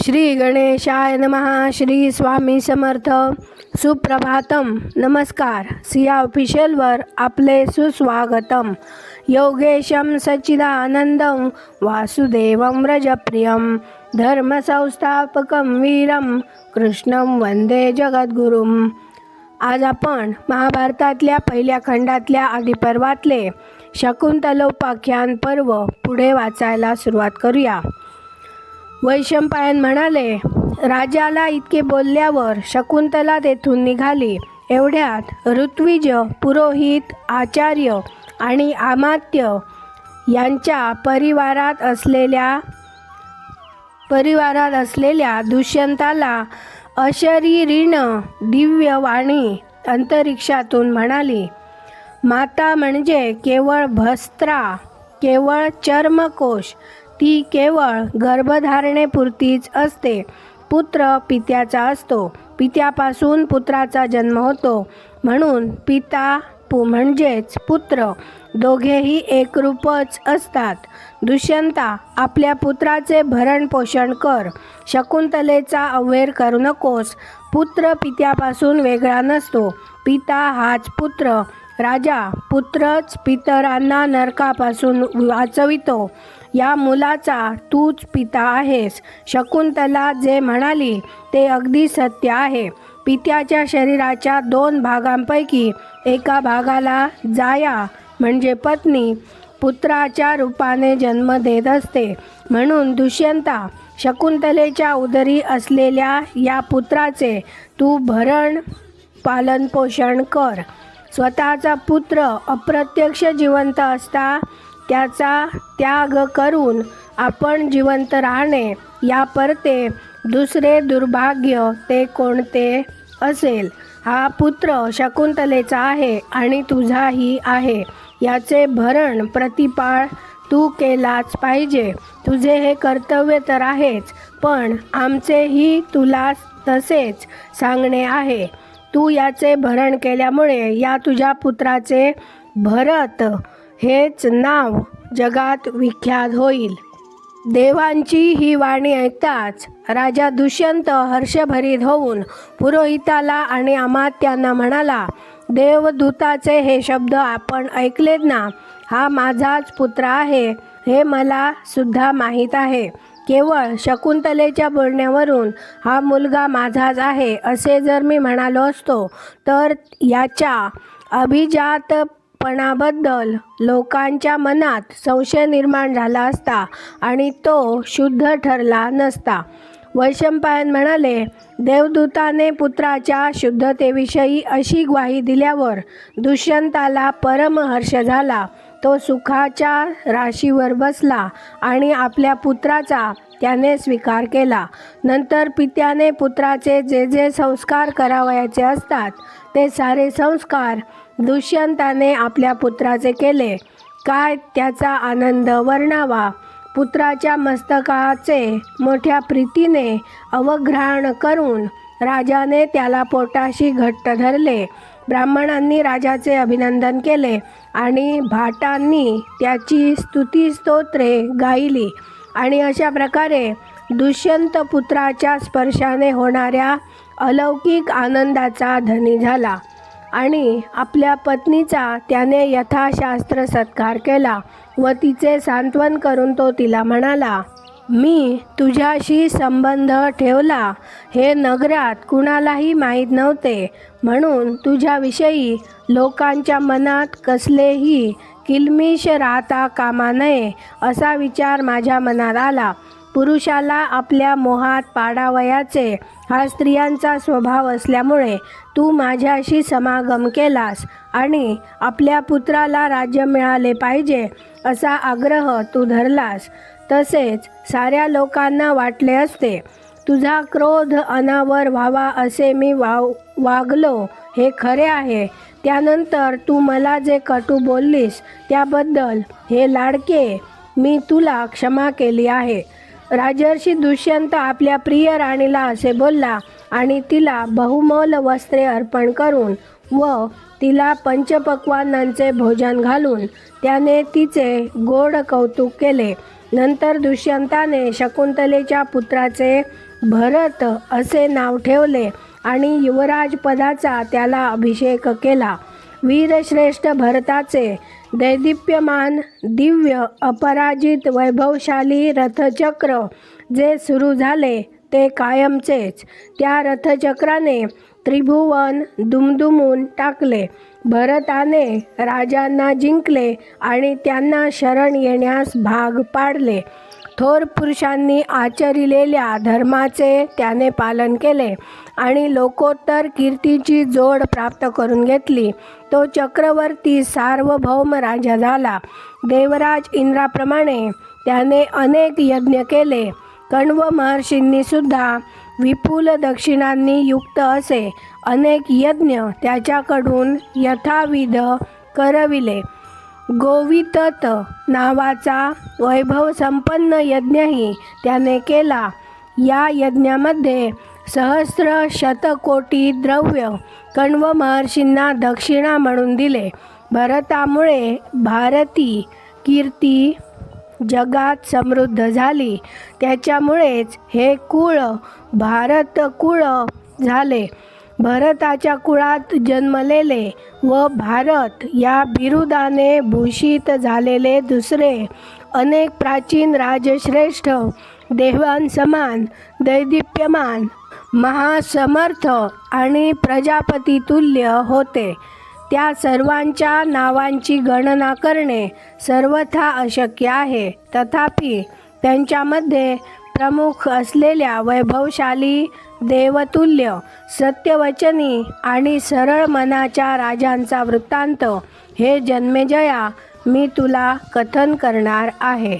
श्री गणेशाय नमः. श्री स्वामी समर्थ. सुप्रभातम. नमस्कार. सिया ऑफिशियलवर आपले सुस्वागतम. योगेशम सच्चिदानंदम वासुदेवम व्रजप्रियम धर्मसंस्थापकम वीरम कृष्णम वंदे जगद्गुरुम. आज आपण महाभारतातल्या पहिल्या खंडातल्या आदिपर्वातले शकुंतलोपाख्यान पर्व पुढे वाचायला सुरुवात करूया. वैशंपायन म्हणाले, राजाला इतके बोलल्यावर शकुंतला तेथून निघाली. एवढ्यात ऋत्विज, पुरोहित, आचार्य आणि अमात्य यांच्या परिवारात असलेल्या दुष्यंताला अशरीरीनं दिव्य वाणी अंतरिक्षातून म्हणाली, माता म्हणजे केवळ भस्त्रा, केवळ चर्मकोश, ती केवळ गर्भधारणेपुरतीच असते. पुत्र पित्याचा असतो, पित्यापासून पुत्राचा जन्म होतो, म्हणून पिता म्हणजेच पुत्र दोघेही एकरूपच असतात. दुष्यंता, आपल्या पुत्राचे भरण पोषण कर. शकुंतलेचा अव्हेर करू नकोस. पुत्र पित्यापासून वेगळा नसतो, पिता हाच पुत्र. राजा, पुत्रच पितरांना नरकापासून वाचवितो. या मुलाचा तूच पिता आहेस. शकुंतला जे म्हणाली ते अगदी सत्य आहे. पित्याच्या शरीराच्या 2 भागांपैकी एका भागाला जाया म्हणजे पत्नी पुत्राच्या रूपाने जन्म देत असते. म्हणून दुष्यंता, शकुंतलेच्या उदरी असलेल्या या पुत्राचे तू भरण पालन पोषण कर. स्वतःचा पुत्र अप्रत्यक्ष जिवंत असता त्याचा त्याग करून आपण जिवंत राहणे, या परते दुसरे दुर्भाग्य ते कोणते असेल. हा पुत्र शकुंतलेचा आहे आणि तुझाही आहे. याचे भरण प्रतिपाळ तू केलाच पाहिजे. तुझे हे कर्तव्य तर आहेच, पण आमचेही तुला तसेच सांगणे आहे. तू याचे भरण केल्यामुळे या तुझ्या पुत्राचे भरत हेच नाव जगात विख्यात होईल. देवांची ही वाणी ऐकताच राजा दुष्यंत हर्षभरीत होऊन पुरोहिताला आणि अमात्यांना म्हणाला, देवदूताचे हे शब्द आपण ऐकलेत ना. हा माझाच पुत्र आहे हे मला सुद्धा माहीत आहे. केवळ शकुंतलेच्या बोलण्यावरून हा मुलगा माझाच आहे असे जर मी म्हणालो असतो तर याच्या अभिजातपणाबद्दल लोकांच्या मनात संशय निर्माण झाला असता आणि तो शुद्ध ठरला नसता. वैशंपायन म्हणाले, देवदूताने पुत्राच्या शुद्धतेविषयी अशी ग्वाही दिल्यावर दुष्यंताला परमहर्ष झाला. तो सुखाच्या राशीवर बसला आणि आपल्या पुत्राचा त्याने स्वीकार केला. नंतर पित्याने पुत्राचे जे जे संस्कार करावयाचे असतात ते सारे संस्कार दुष्यंताने आपल्या पुत्राचे केले. काय त्याचा आनंद वर्णावा. पुत्राच्या मस्तकाचे मोठ्या प्रीतीने अवघ्राण करून राजाने त्याला पोटाशी घट्ट धरले. ब्राह्मणांनी राजाचे अभिनंदन केले आणि भाटांनी त्याची स्तुतिस्तोत्रे गायली आणि अशा प्रकारे दुष्यंत पुत्राच्या स्पर्शाने होणाऱ्या अलौकिक आनंदाचा धनी झाला आणि आपल्या पत्नीचा त्याने यथाशास्त्र सत्कार केला व तिचे सांत्वन करून तो तिला म्हणाला, मी तुझ्याशी संबंध ठेवला हे नगरात कुणालाही माहीत नव्हते, म्हणून तुझ्याविषयी लोकांच्या मनात कसलेही किलमिश राहता कामा नये असा विचार माझ्या मनात आला. पुरुषाला आपल्या मोहात पाडावयाचे हा स्त्रियांचा स्वभाव असल्यामुळे तू माझ्याशी समागम केलास आणि आपल्या पुत्राला राज्य मिळाले पाहिजे असा आग्रह तू धरलास. तसेच साऱ्या लोकांना वाटले असते. तुझा क्रोध अनावर व्हावा असे मी वागलो हे खरे आहे. त्यानंतर तू मला जे कटू बोललीस त्याबद्दल हे लाडके मी तुला क्षमा केली आहे. राजर्षी दुष्यंत आपल्या प्रिय राणीला असे बोलला आणि तिला बहुमोल वस्त्रे अर्पण करून व तिला पंचपक्वान्नांचे भोजन घालून त्याने तिचे गोड कौतुक केले. नंतर दुष्यंताने शकुंतलेच्या पुत्राचे भरत असे नाव ठेवले आणि युवराज पदाचा त्याला अभिषेक केला. वीरश्रेष्ठ भरताचे दैदिप्यमान दिव्य अपराजित वैभवशाली रथचक्र जे सुरू झाले ते कायमचेच. त्या रथचक्राने त्रिभुवन दुमदुमून टाकले. भरताने राजांना जिंकले आणि त्यांना शरण येण्यास भाग पाडले. थोर पुरुषांनी आचरिलेल्या धर्माचे त्याने पालन केले आणि लोकोत्तर कीर्तीची जोड प्राप्त करून घेतली. तो चक्रवर्ती सार्वभौम राजा झाला. देवराज इंद्राप्रमाणे त्याने अनेक यज्ञ केले. कण्व महर्षींनी सुद्धा विपुल दक्षिणांनी युक्त असे अनेक यज्ञ त्याच्याकडून यथाविध करविले. गोवितत नावाचा वैभवसंपन्न यज्ञही त्याने केला. या यज्ञामध्ये सहस्र शतकोटी द्रव्य कण्व महर्षींना दक्षिणा म्हणून दिले. भरतामुळे भारती कीर्ती जगात समृद्ध झाली. त्याच्यामुळेच हे कुळ भारत कुळ झाले. भरताच्या कुळात जन्मलेले व भारत या बिरुदाने भूषित झालेले दुसरे अनेक प्राचीन राजश्रेष्ठ देवांसमान दैदिप्यमान महासमर्थ आणि प्रजापतितुल्य होते. त्या सर्वांच्या नावांची गणना करणे सर्वथा अशक्य आहे. तथापि त्यांच्यामध्ये प्रमुख असलेल्या वैभवशाली देवतुल्य सत्यवचनी आणि सरळ मनाच्या राजांचा वृत्तांत हे जन्मेजया मी तुला कथन करणार आहे.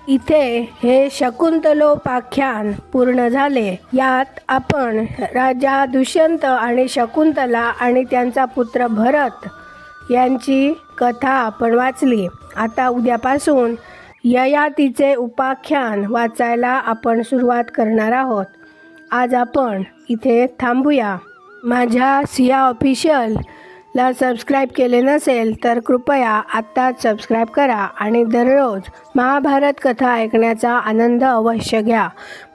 इथे हे शकुंतलोपाख्यान पूर्ण झाले. यात आपण राजा दुष्यंत आणि शकुंतला आणि त्यांचा पुत्र भरत यांची कथा आपण वाचली. आता उद्यापासून ययातीचे उपाख्यान वाचायला आपण सुरुवात करणार आहोत. आज आपण इथे थांबूया. माझ्या सिया ऑफिशियलला सबस्क्राईब केले नसेल तर कृपया आत्ताच सबस्क्राईब करा आणि दररोज महाभारत कथा ऐकण्याचा आनंद अवश्य घ्या.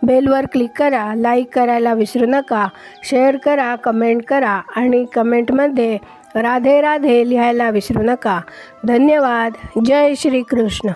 बेलवर क्लिक करा, लाईक करायला विसरू नका, शेअर करा, कमेंट करा आणि कमेंटमध्ये राधे राधे लिहायला विसरू नका. धन्यवाद. जय श्री कृष्ण.